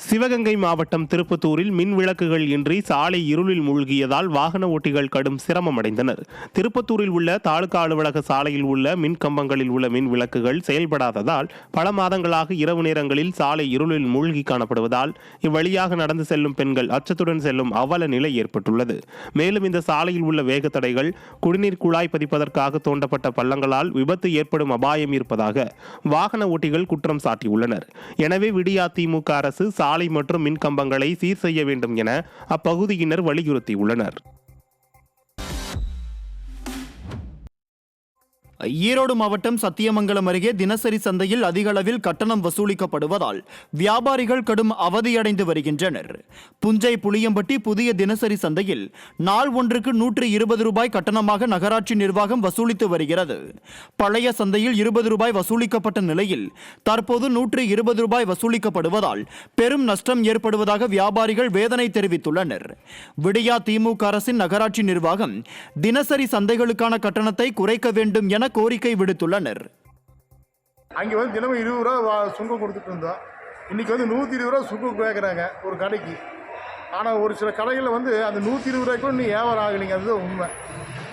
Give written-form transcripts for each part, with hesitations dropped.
சிவகங்கை மாவட்டம் திருப்பத்தூரில் மின் விளக்குகள் இன்றி சாலை இருளில் மூழ்கியதால் வாகன ஓட்டிகள் கடும் சிரமமடைந்தனர். திருப்பத்தூரில் உள்ள தாலுகா அலுவலக சாலையில் உள்ள மின் கம்பங்களில் உள்ள மின் விளக்குகள் செயல்படாததால் பல மாதங்களாக இரவு நேரங்களில் சாலை இருளில் மூழ்கி காணப்படுவதால் இவ்வழியாக நடந்து செல்லும் பெண்கள் அச்சத்துடன் செல்லும் அவல நிலை ஏற்பட்டுள்ளது. மேலும் இந்த சாலையில் உள்ள வேக தடைகள், குடிநீர் குழாய் பதிப்பதற்காக தோண்டப்பட்ட பள்ளங்களால் விபத்து ஏற்படும் அபாயம் இருப்பதாக வாகன ஓட்டிகள் குற்றம் சாட்டியுள்ளனர். எனவே விடியா திமுக அரசு சாலை மற்றும் மின் கம்பங்களை சீர் செய்ய வேண்டும் என அப்பகுதியினர் வலியுறுத்தியுள்ளனர். ஈரோடு மாவட்டம் சத்தியமங்கலம் அருகே தினசரி சந்தையில் அதிக அளவில் கட்டணம் வசூலிக்கப்படுவதால் வியாபாரிகள் கடும் அவதியடைந்து வருகின்றனர். புஞ்சை புளியம்பட்டி புதிய தினசரி சந்தையில் நாள் ஒன்றுக்கு 120 ரூபாய் கட்டணமாக நகராட்சி நிர்வாகம் வசூலித்து வருகிறது. பழைய சந்தையில் 20 ரூபாய் வசூலிக்கப்பட்ட நிலையில் தற்போது 120 ரூபாய் வசூலிக்கப்படுவதால் பெரும் நஷ்டம் ஏற்படுவதாக வியாபாரிகள் வேதனை தெரிவித்துள்ளனர். விடியா திமுக அரசின் நகராட்சி நிர்வாகம் தினசரி சந்தைகளுக்கான கட்டணத்தை குறைக்க வேண்டும் என கோரிக்கை விடுத்துள்ளனர். அங்கே வந்து தினமும் 20 ரூபா சுங்கம் கொடுத்துட்டு இருந்தோம். இன்னைக்கு வந்து 120 ரூபா சுங்கம் கேட்குறாங்க ஒரு கடைக்கு. ஆனால் ஒரு சில கடைகளில் வந்து அந்த 120 ரூபாய்க்கு இன்னும் வியாபாரம் ஆகலைங்க. அதுதான் உண்மை.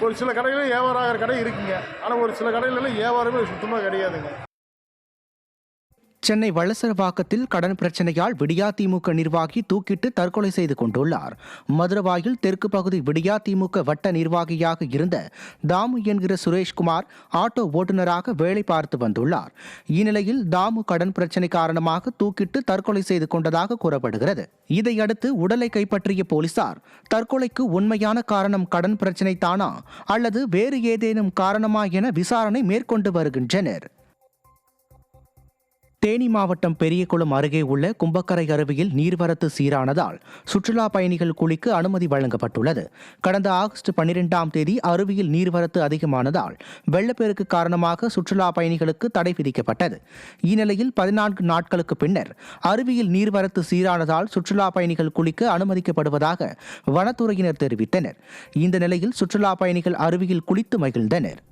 ஒரு சில கடைகளில் வியாபாரம் ஆகிற கடை இருக்குங்க. ஆனால் ஒரு சில கடைகளெல்லாம் வியாபாரமே சுத்தமாக கிடையாதுங்க. சென்னை வளசரவாக்கத்தில் கடன் பிரச்சனையால் விடியா திமுக நிர்வாகி தூக்கிட்டு தற்கொலை செய்து கொண்டுள்ளார். மதுரவாயில் தெற்கு பகுதி விடியா திமுக வட்ட நிர்வாகியாக இருந்த தாமு என்கிற சுரேஷ்குமார் ஆட்டோ ஓட்டுநராக வேலை பார்த்து வந்துள்ளார். இந்நிலையில் தாமு கடன் பிரச்சனை காரணமாக தூக்கிட்டு தற்கொலை செய்து கொண்டதாக கூறப்படுகிறது. இதையடுத்து உடலை கைப்பற்றிய போலீசார் தற்கொலைக்கு உண்மையான காரணம் கடன் பிரச்சனை தானா அல்லது வேறு ஏதேனும் காரணமா என விசாரணை மேற்கொண்டு வருகின்றனர். தேனி மாவட்டம் பெரியகுளம் அருகே உள்ள கும்பக்கரை அருவியில் நீர்வரத்து சீரானதால் சுற்றுலா பயணிகள் குளிக்க அனுமதி வழங்கப்பட்டுள்ளது. கடந்த ஆகஸ்ட் 12ஆம் தேதி அருவியில் நீர்வரத்து அதிகமானதால் வெள்ளப்பெருக்கு காரணமாக சுற்றுலா பயணிகளுக்கு தடை விதிக்கப்பட்டது. இந்நிலையில் 14 நாட்களுக்கு பின்னர் அருவியில் நீர்வரத்து சீரானதால் சுற்றுலா பயணிகள் குளிக்க அனுமதிக்கப்படுவதாக வனத்துறையினர் தெரிவித்தனர். இந்த நிலையில் சுற்றுலா பயணிகள் அருவியில் குளித்து மகிழ்ந்தனர்.